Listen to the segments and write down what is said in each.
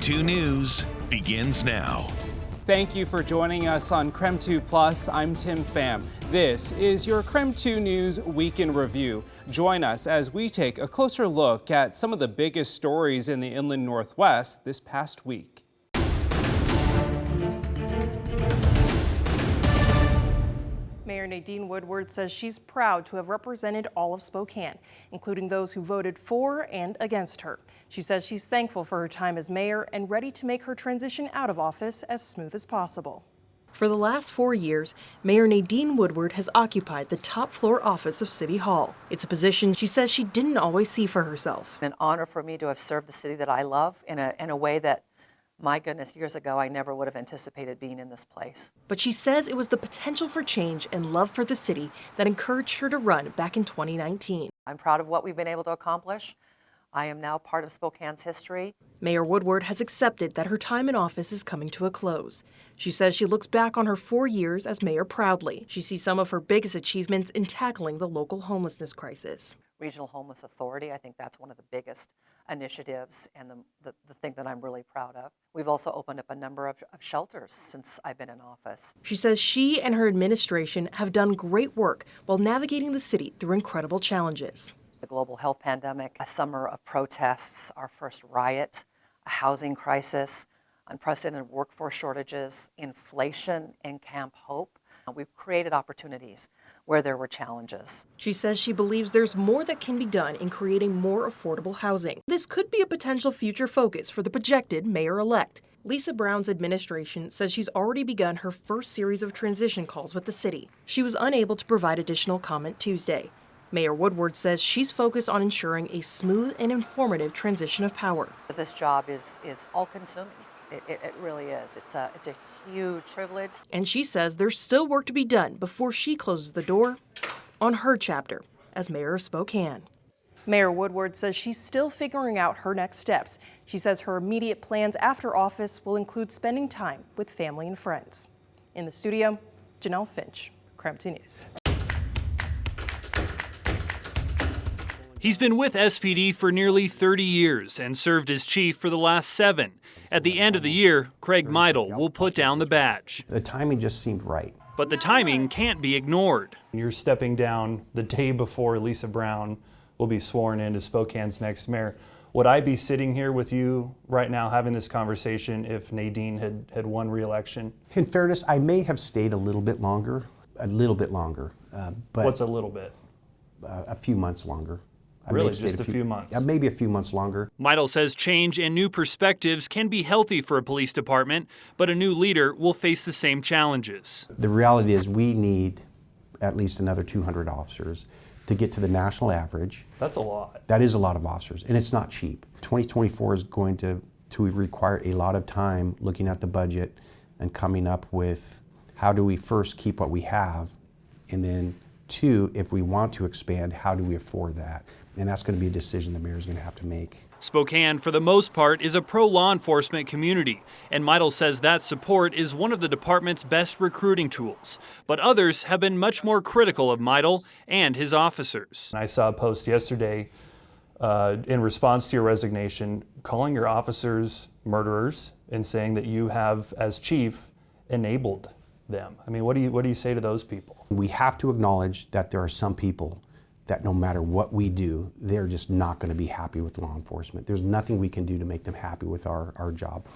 KREM 2 News begins now. Thank you for joining us on KREM 2 Plus. I'm Tim Pham. This is your KREM 2 News Week in Review. Join us as we take a closer look at some of the biggest stories in the Inland Northwest this past week. Mayor Nadine Woodward says she's proud to have represented all of Spokane, including those who voted for and against her. She says she's thankful for her time as mayor and ready to make her transition out of office as smooth as possible. For the last 4 years, Mayor Nadine Woodward has occupied the top floor office of City Hall. It's a position she says she didn't always see for herself. An honor for me to have served the city that I love in a way that, my goodness, years ago, I never would have anticipated being in this place. But she says it was the potential for change and love for the city that encouraged her to run back in 2019. I'm proud of what we've been able to accomplish. I am now part of Spokane's history. Mayor Woodward has accepted that her time in office is coming to a close. She says she looks back on her 4 years as mayor proudly. She sees some of her biggest achievements in tackling the local homelessness crisis. Regional Homeless Authority, I think that's one of the biggest initiatives and the thing that I'm really proud of. We've also opened up a number of shelters since I've been in office. She says she and her administration have done great work while navigating the city through incredible challenges. The global health pandemic, a summer of protests, our first riot, a housing crisis, unprecedented workforce shortages, inflation, and Camp Hope. We've created opportunities where there were challenges. She says she believes there's more that can be done in creating more affordable housing. This could be a potential future focus for the projected mayor-elect. Lisa Brown's administration says she's already begun her first series of transition calls with the city. She was unable to provide additional comment Tuesday. Mayor Woodward says she's focused on ensuring a smooth and informative transition of power. This job is all-consuming. It really is. It's a huge privilege. And she says there's still work to be done before she closes the door on her chapter as mayor of Spokane. Mayor Woodward says she's still figuring out her next steps. She says her immediate plans after office will include spending time with family and friends. In the studio, Janelle Finch, KREM 2 News. He's been with SPD for nearly 30 years and served as chief for the last 7. At the end of the year, Craig Midel will put down the badge. The timing just seemed right. But the timing can't be ignored. You're stepping down the day before Lisa Brown will be sworn in as Spokane's next mayor. Would I be sitting here with you right now having this conversation if Nadine had won re-election? In fairness, I may have stayed a little bit longer. But what's a little bit? A few months longer. Really, just a few months? Maybe a few months longer. Midel says change and new perspectives can be healthy for a police department, but a new leader will face the same challenges. The reality is we need at least another 200 officers to get to the national average. That's a lot. That is a lot of officers, and it's not cheap. 2024 is going to require a lot of time looking at the budget and coming up with how do we first keep what we have, and then 2, if we want to expand, how do we afford that? And that's going to be a decision the mayor is going to have to make. Spokane, for the most part, is a pro-law enforcement community, and Midel says that support is one of the department's best recruiting tools. But others have been much more critical of Midel and his officers. I saw a post yesterday in response to your resignation calling your officers murderers and saying that you have, as chief, enabled them. I mean, what do you say to those people? We have to acknowledge that there are some people that no matter what we do, they're just not going to be happy with law enforcement. There's nothing we can do to make them happy with our job.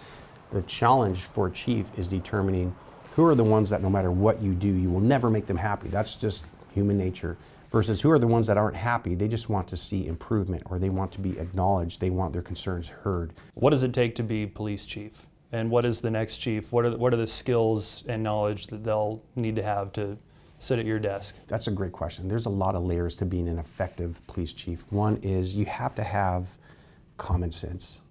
The challenge for a chief is determining who are the ones that no matter what you do, you will never make them happy. That's just human nature. Versus who are the ones that aren't happy, they just want to see improvement or they want to be acknowledged, they want their concerns heard. What does it take to be police chief? And what is the next chief? What are the skills and knowledge that they'll need to have to sit at your desk? That's a great question. There's a lot of layers to being an effective police chief. One is you have to have common sense.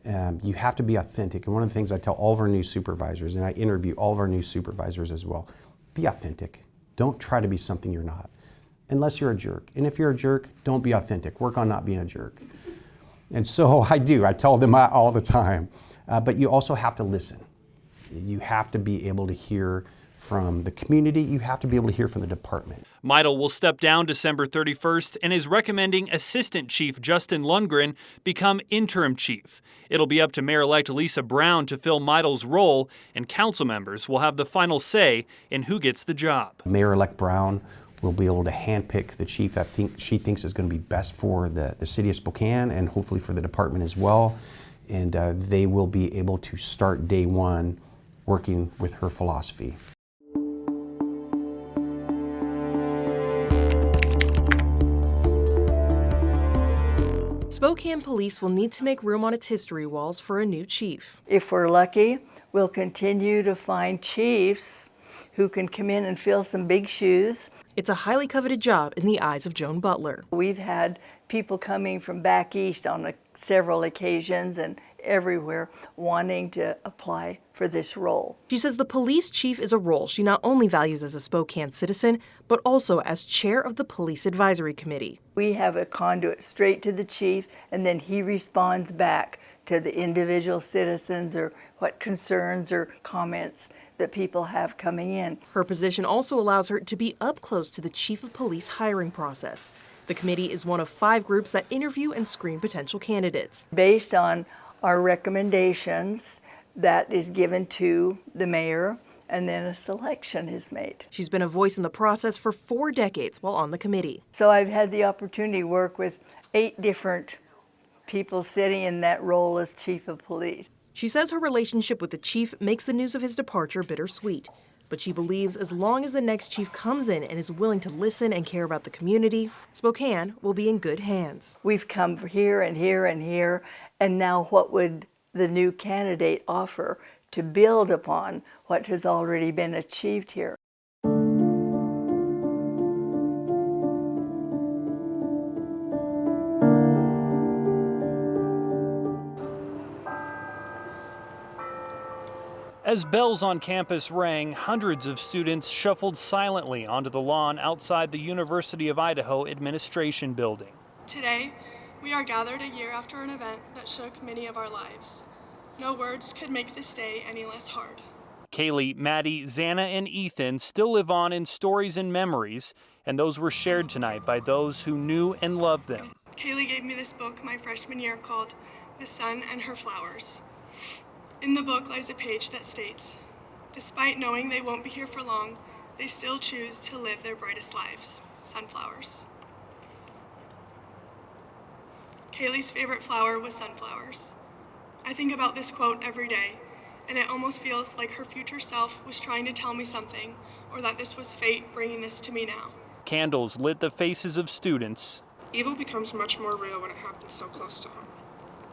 You have to be authentic. And one of the things I tell all of our new supervisors, and I interview all of our new supervisors as well, be authentic. Don't try to be something you're not, unless you're a jerk. And if you're a jerk, don't be authentic. Work on not being a jerk. And so I tell them all the time. But you also have to listen. You have to be able to hear from the community. You have to be able to hear from the department. Midel will step down December 31st and is recommending Assistant Chief Justin Lundgren become interim chief. It'll be up to Mayor-elect Lisa Brown to fill Midel's role, and council members will have the final say in who gets the job. Mayor-elect Brown will be able to handpick the chief that she thinks is going to be best for the city of Spokane and hopefully for the department as well. And they will be able to start day one working with her philosophy. Spokane Police will need to make room on its history walls for a new chief. If we're lucky, we'll continue to find chiefs who can come in and fill some big shoes. It's a highly coveted job in the eyes of Joan Butler. We've had people coming from back east on several occasions and everywhere wanting to apply for this role. She says the police chief is a role she not only values as a Spokane citizen, but also as chair of the Police Advisory Committee. We have a conduit straight to the chief, and then he responds back to the individual citizens or what concerns or comments that people have coming in. Her position also allows her to be up close to the chief of police hiring process. The committee is one of 5 groups that interview and screen potential candidates. Based on our recommendations, that is given to the mayor, and then a selection is made. She's been a voice in the process for 4 decades while on the committee. So I've had the opportunity to work with 8 different people sitting in that role as chief of police. She says her relationship with the chief makes the news of his departure bittersweet. But she believes as long as the next chief comes in and is willing to listen and care about the community, Spokane will be in good hands. We've come here and here and here, and now what would the new candidate offer to build upon what has already been achieved here? As bells on campus rang, hundreds of students shuffled silently onto the lawn outside the University of Idaho Administration Building. Today, we are gathered a year after an event that shook many of our lives. No words could make this day any less hard. Kaylee, Maddie, Xana, and Ethan still live on in stories and memories, and those were shared tonight by those who knew and loved them. Kaylee gave me this book my freshman year called The Sun and Her Flowers. In the book lies a page that states, despite knowing they won't be here for long, they still choose to live their brightest lives. Sunflowers. Kaylee's favorite flower was sunflowers. I think about this quote every day, and it almost feels like her future self was trying to tell me something, or that this was fate bringing this to me now. Candles lit the faces of students. Evil becomes much more real when it happens so close to home.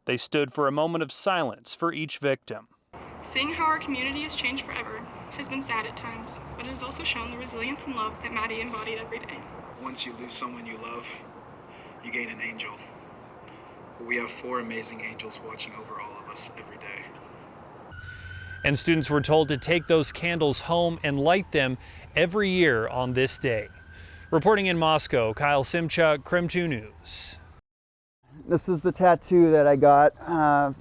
They stood for a moment of silence for each victim. Seeing how our community has changed forever has been sad at times, but it has also shown the resilience and love that Maddie embodied every day. Once you lose someone you love, you gain an angel. We have 4 amazing angels watching over all of us every day. And students were told to take those candles home and light them every year on this day. Reporting in Moscow, Kyle Simchuk, KREM 2 News. This is the tattoo that I got to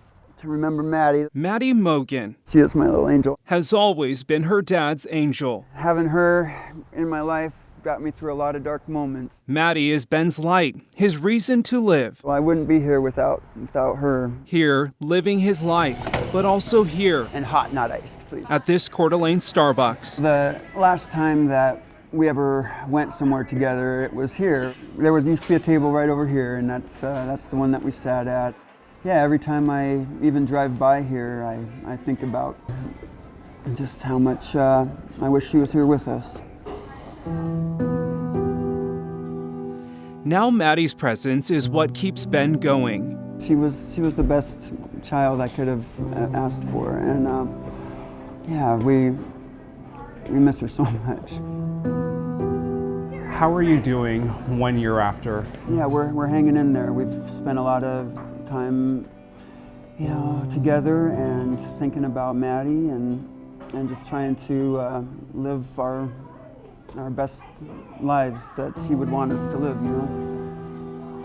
remember Maddie. Maddie Mogan She is my little angel. has always been her dad's angel. Having her in my life got me through a lot of dark moments. Maddie is Ben's light, his reason to live. Well, I wouldn't be here without her. Here, living his life, but also here And hot, not iced, please. at this Coeur d'Alene Starbucks. The last time that we ever went somewhere together, it was here. There used to be a table right over here, and that's the one that we sat at. Yeah, every time I even drive by here, I think about just how much I wish she was here with us. Now Maddie's presence is what keeps Ben going. She was the best child I could have asked for, and yeah, we miss her so much. How are you doing 1 year after? Yeah, we're hanging in there. We've spent a lot of time, together and thinking about Maddie and just trying to live our best lives that she would want us to live,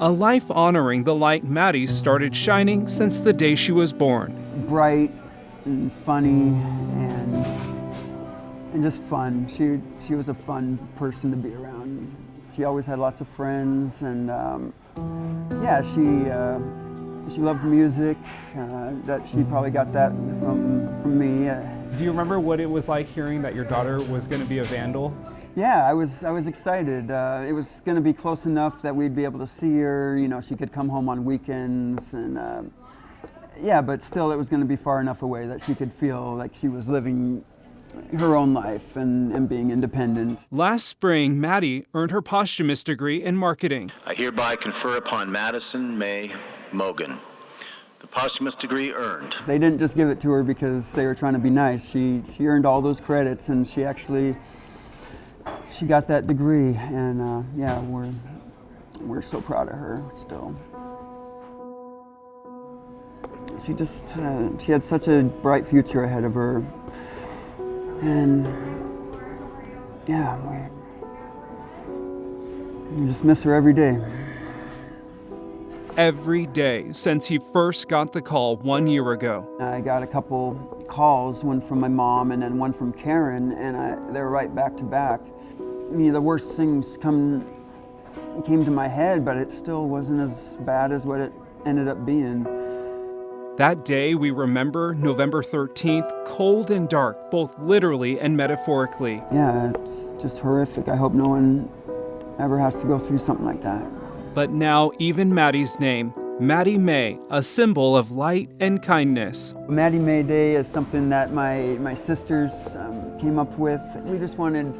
A life honoring the light Maddie started shining since the day she was born. Bright and funny and, and just fun. She was a fun person to be around. She always had lots of friends, and yeah, she loved music. That she probably got that from me. Do you remember what it was like hearing that your daughter was going to be a vandal? Yeah, I was excited. It was going to be close enough that we'd be able to see her. You know, she could come home on weekends, and yeah, but still, it was going to be far enough away that she could feel like she was living her own life and being independent. Last spring, Maddie earned her posthumous degree in marketing. I hereby confer upon Madison May Mogan the posthumous degree earned. They didn't just give it to her because they were trying to be nice. She earned all those credits, and she got that degree, and yeah, we're so proud of her still. She had such a bright future ahead of her, and yeah, we just miss her every day. Every day since he first got the call 1 year ago. I got a couple calls, one from my mom and then one from Karen, and they were right back to back. I mean, the worst things came to my head, but it still wasn't as bad as what it ended up being. That day we remember, November 13th, cold and dark, both literally and metaphorically. Yeah, it's just horrific. I hope no one ever has to go through something like that. But now even Maddie's name, Maddie May, a symbol of light and kindness. Maddie May Day is something that my sisters came up with. We just wanted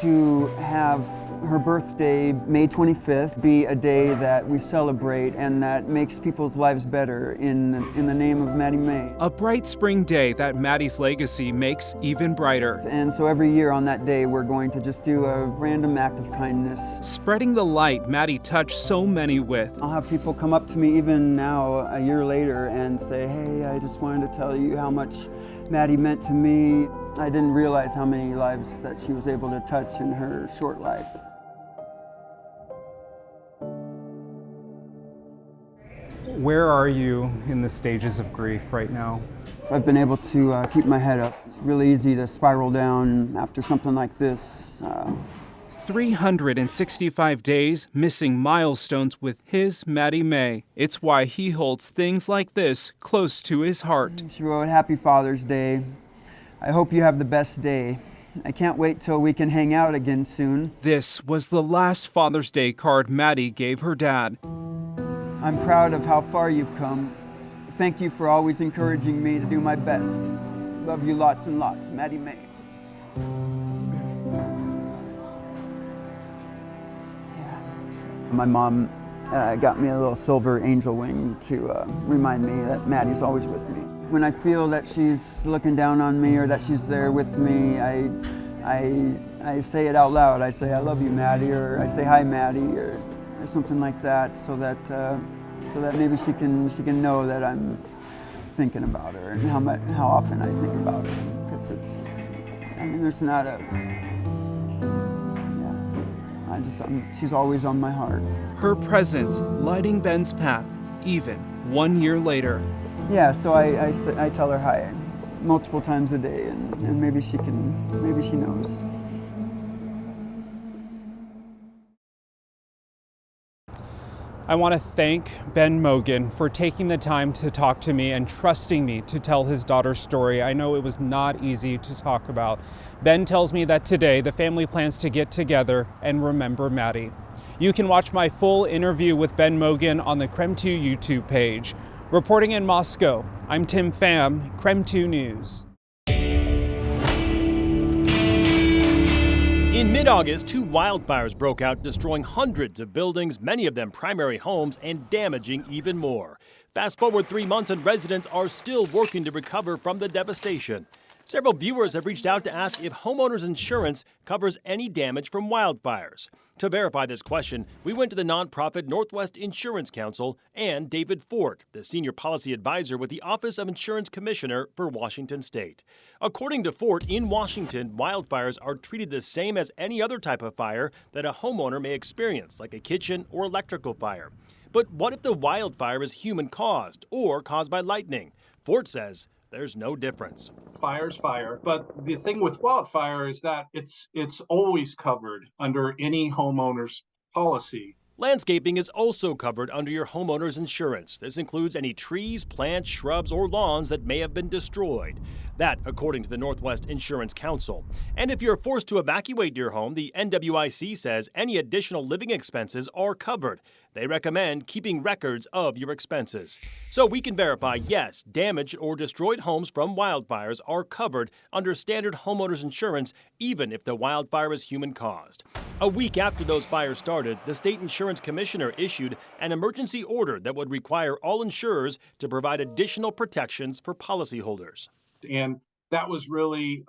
to have her birthday, May 25th, be a day that we celebrate and that makes people's lives better in the name of Maddie May. A bright spring day that Maddie's legacy makes even brighter. And so every year on that day, we're going to just do a random act of kindness. Spreading the light Maddie touched so many with. I'll have people come up to me even now, a year later, and say, hey, I just wanted to tell you how much Maddie meant to me. I didn't realize how many lives that she was able to touch in her short life. Where are you in the stages of grief right now? I've been able to keep my head up. It's really easy to spiral down after something like this. 365 days missing milestones with his Maddie May. It's why he holds things like this close to his heart. She wrote, Happy Father's Day. I hope you have the best day. I can't wait till we can hang out again soon. This was the last Father's Day card Maddie gave her dad. I'm proud of how far you've come. Thank you for always encouraging me to do my best. Love you lots and lots, Maddie May. My mom got me a little silver angel wing to remind me that Maddie's always with me. When I feel that she's looking down on me or that she's there with me, I say it out loud. I say, I love you, Maddie, or I say, hi, Maddie, or something like that, so that maybe she can know that I'm thinking about her and how often I think about her. Because there's not a, yeah, she's always on my heart. Her presence lighting Ben's path, even 1 year later. Yeah, so I tell her hi multiple times a day, and maybe she knows. I want to thank Ben Mogan for taking the time to talk to me and trusting me to tell his daughter's story. I know it was not easy to talk about. Ben tells me that today the family plans to get together and remember Maddie. You can watch my full interview with Ben Mogan on the KREM 2 YouTube page. Reporting in Moscow, I'm Tim Pham, KREM 2 News. In mid-August, 2 wildfires broke out, destroying hundreds of buildings, many of them primary homes, and damaging even more. Fast forward 3 months and residents are still working to recover from the devastation. Several viewers have reached out to ask if homeowners insurance covers any damage from wildfires. To verify this question, we went to the nonprofit Northwest Insurance Council and David Fort, the senior policy advisor with the Office of Insurance Commissioner for Washington State. According to Fort, in Washington, wildfires are treated the same as any other type of fire that a homeowner may experience, like a kitchen or electrical fire. But what if the wildfire is human-caused or caused by lightning? Fort says there's no difference. Fire's fire, but the thing with wildfire is that it's always covered under any homeowner's policy. Landscaping is also covered under your homeowner's insurance. This includes any trees, plants, shrubs, or lawns that may have been destroyed. That, according to the Northwest Insurance Council. And if you're forced to evacuate your home, the NWIC says any additional living expenses are covered. They recommend keeping records of your expenses. So we can verify, yes, damaged or destroyed homes from wildfires are covered under standard homeowners insurance, even if the wildfire is human-caused. A week after those fires started, the state insurance commissioner issued an emergency order that would require all insurers to provide additional protections for policyholders. And that was really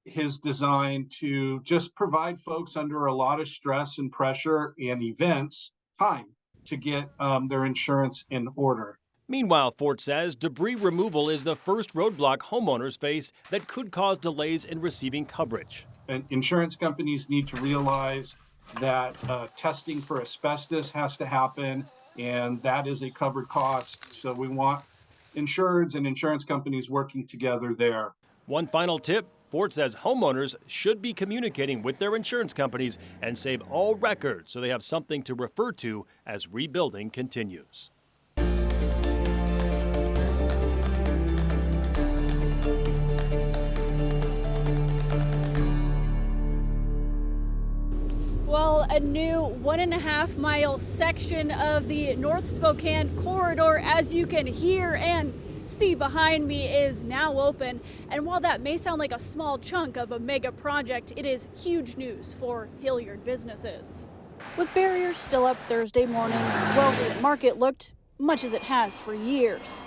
his design to just provide folks under a lot of stress and pressure and events time to get their insurance in order. Meanwhile, Fort says debris removal is the first roadblock homeowners face that could cause delays in receiving coverage. And insurance companies need to realize that testing for asbestos has to happen, and that is a covered cost. So we want insureds and insurance companies working together there. One final tip, Fort says homeowners should be communicating with their insurance companies and save all records so they have something to refer to as rebuilding continues. Well, a new 1.5-mile section of the North Spokane corridor, as you can hear and see behind me, is now open. And while that may sound like a small chunk of a mega project, it is huge news for Hilliard businesses. With barriers still up Thursday morning, Welsley Market looked much as it has for years.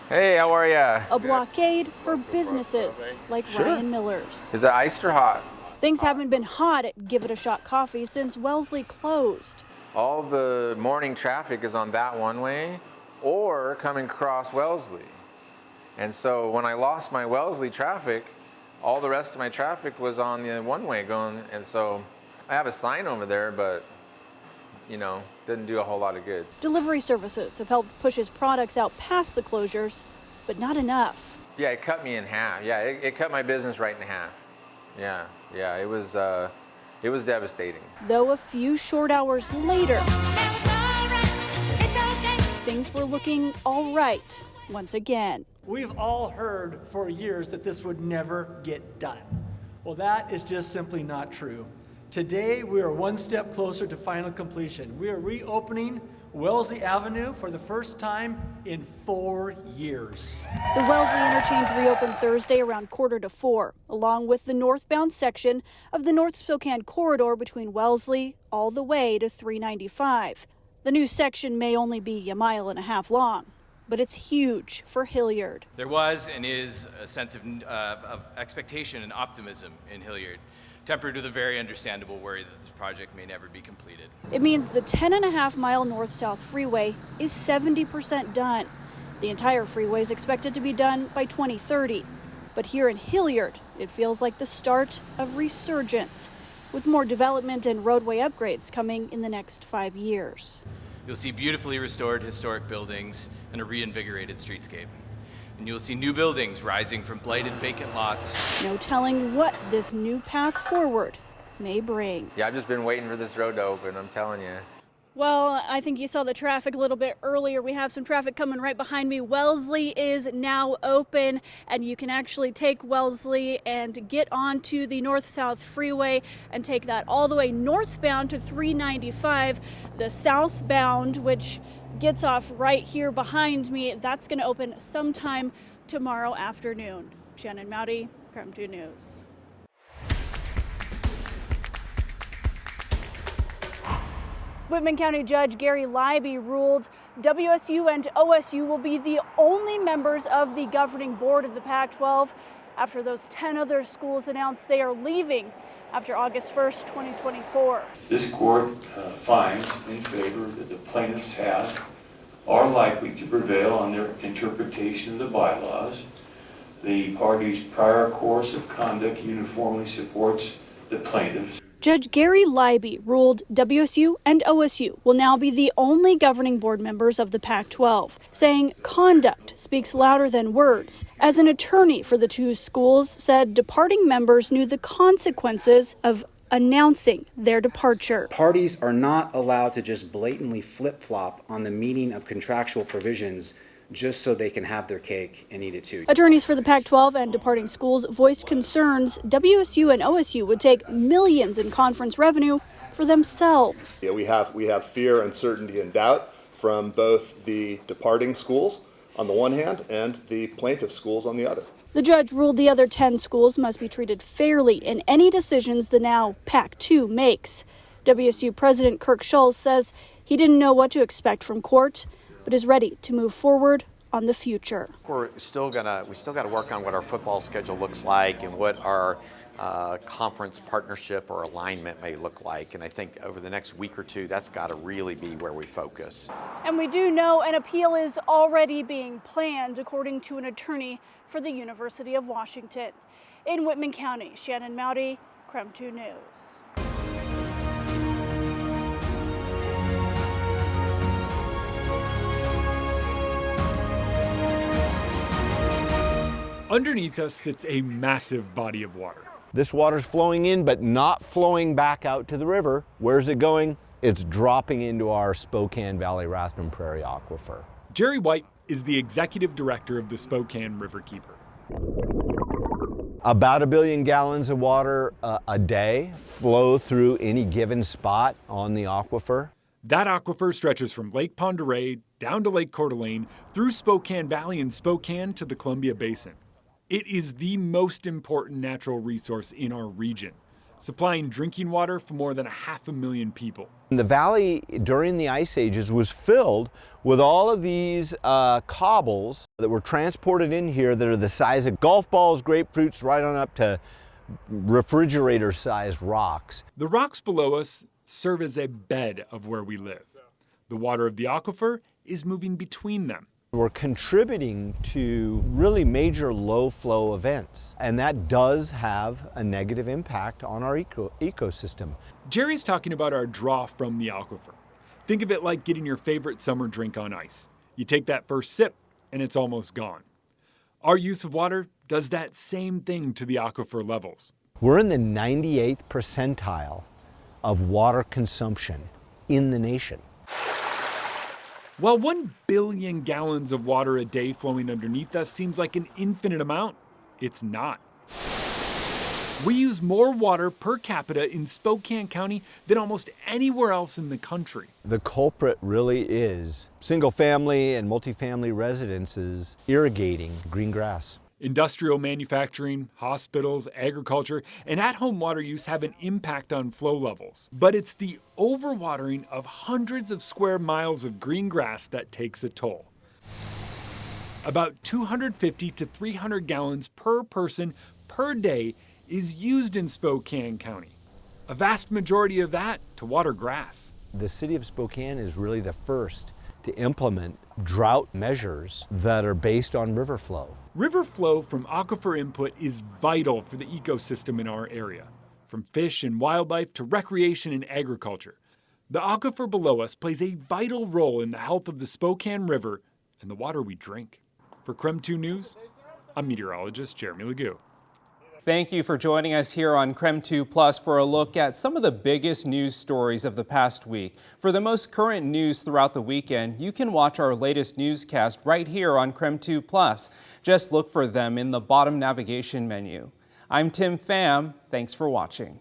Hey, how are ya? A blockade for businesses like Ryan Miller's. Is it iced or hot? Things haven't been hot at Give It a Shot Coffee since Welsley closed. All the morning traffic is on that one way or coming across Welsley. And so when I lost my Welsley traffic, all the rest of my traffic was on the one way going. And so I have a sign over there, but you know, didn't do a whole lot of good. Delivery services have helped push his products out past the closures, but not enough. Yeah, it cut me in half. Yeah, it cut my business right in half. Yeah, it was devastating. Though a few short hours later, things were looking all right once again. We've all heard for years that this would never get done. Well, that is just simply not true. Today, we are one step closer to final completion. We are reopening Welsley Avenue for the first time in 4 years. The Welsley interchange reopened Thursday around 3:45, along with the northbound section of the North Spokane corridor between Welsley all the way to 395. The new section may only be 1.5 miles long, but it's huge for Hilliard. There was and is a sense of expectation and optimism in Hilliard, tempered with a very understandable worry that this project may never be completed. It means the 10.5-mile North-South Freeway is 70% done. The entire freeway is expected to be done by 2030. But here in Hilliard, it feels like the start of resurgence, with more development and roadway upgrades coming in the next 5 years. You'll see beautifully restored historic buildings and a reinvigorated streetscape. And you'll see new buildings rising from blighted vacant lots. No telling what this new path forward may bring. Yeah, I've just been waiting for this road to open, I'm telling you. Well, I think you saw the traffic a little bit earlier. We have some traffic coming right behind me. Welsley is now open, and you can actually take Welsley and get onto the North-South Freeway and take that all the way northbound to 395. The southbound, which gets off right here behind me, that's going to open sometime tomorrow afternoon. Shannon Mowdy, KREM 2 News. Whitman County Judge Gary Leiby ruled WSU and OSU will be the only members of the governing board of the Pac-12 after those 10 other schools announced they are leaving after August 1st, 2024. This court finds in favor that the plaintiffs are likely to prevail on their interpretation of the bylaws. The parties' prior course of conduct uniformly supports the plaintiffs. Judge Gary Leiby ruled WSU and OSU will now be the only governing board members of the Pac-12, saying conduct speaks louder than words. As an attorney for the two schools said departing members knew the consequences of announcing their departure. Parties are not allowed to just blatantly flip-flop on the meaning of contractual provisions just so they can have their cake and eat it too. Attorneys for the Pac-12 and departing schools voiced concerns WSU and OSU would take millions in conference revenue for themselves. Yeah, we have fear, uncertainty, and doubt from both the departing schools on the one hand and the plaintiff schools on the other. The judge ruled the other 10 schools must be treated fairly in any decisions the now Pac-2 makes. WSU President Kirk Schulz says he didn't know what to expect from court, but is ready to move forward on the future. We still got to work on what our football schedule looks like and what our conference partnership or alignment may look like. And I think over the next week or two, that's got to really be where we focus. And we do know an appeal is already being planned, according to an attorney for the University of Washington. In Whitman County, Shannon Mowdy, KREM 2 News. Underneath us sits a massive body of water. This water's flowing in, but not flowing back out to the river. Where's it going? It's dropping into our Spokane Valley Rathbun Prairie Aquifer. Jerry White is the executive director of the Spokane Riverkeeper. About 1 billion gallons of water a day flow through any given spot on the aquifer. That aquifer stretches from Lake Pend Oreille down to Lake Coeur d'Alene, through Spokane Valley and Spokane to the Columbia Basin. It is the most important natural resource in our region, supplying drinking water for more than 500,000 people. The valley during the ice ages was filled with all of these cobbles that were transported in here that are the size of golf balls, grapefruits, right on up to refrigerator-sized rocks. The rocks below us serve as a bed of where we live. The water of the aquifer is moving between them. We're contributing to really major low flow events, and that does have a negative impact on our ecosystem. Jerry's talking about our draw from the aquifer. Think of it like getting your favorite summer drink on ice. You take that first sip and it's almost gone. Our use of water does that same thing to the aquifer levels. We're in the 98th percentile of water consumption in the nation. While 1 billion gallons of water a day flowing underneath us seems like an infinite amount, it's not. We use more water per capita in Spokane County than almost anywhere else in the country. The culprit really is single-family and multifamily residences irrigating green grass. Industrial manufacturing, hospitals, agriculture, and at-home water use have an impact on flow levels. But it's the overwatering of hundreds of square miles of green grass that takes a toll. About 250 to 300 gallons per person per day is used in Spokane County. A vast majority of that to water grass. The city of Spokane is really the first to implement drought measures that are based on river flow. River flow from aquifer input is vital for the ecosystem in our area, from fish and wildlife to recreation and agriculture. The aquifer below us plays a vital role in the health of the Spokane River and the water we drink. For KREM 2 News, I'm meteorologist Jeremy Legoo. Thank you for joining us here on KREM 2 Plus for a look at some of the biggest news stories of the past week. For the most current news throughout the weekend, you can watch our latest newscast right here on KREM 2 Plus. Just look for them in the bottom navigation menu. I'm Tim Pham. Thanks for watching.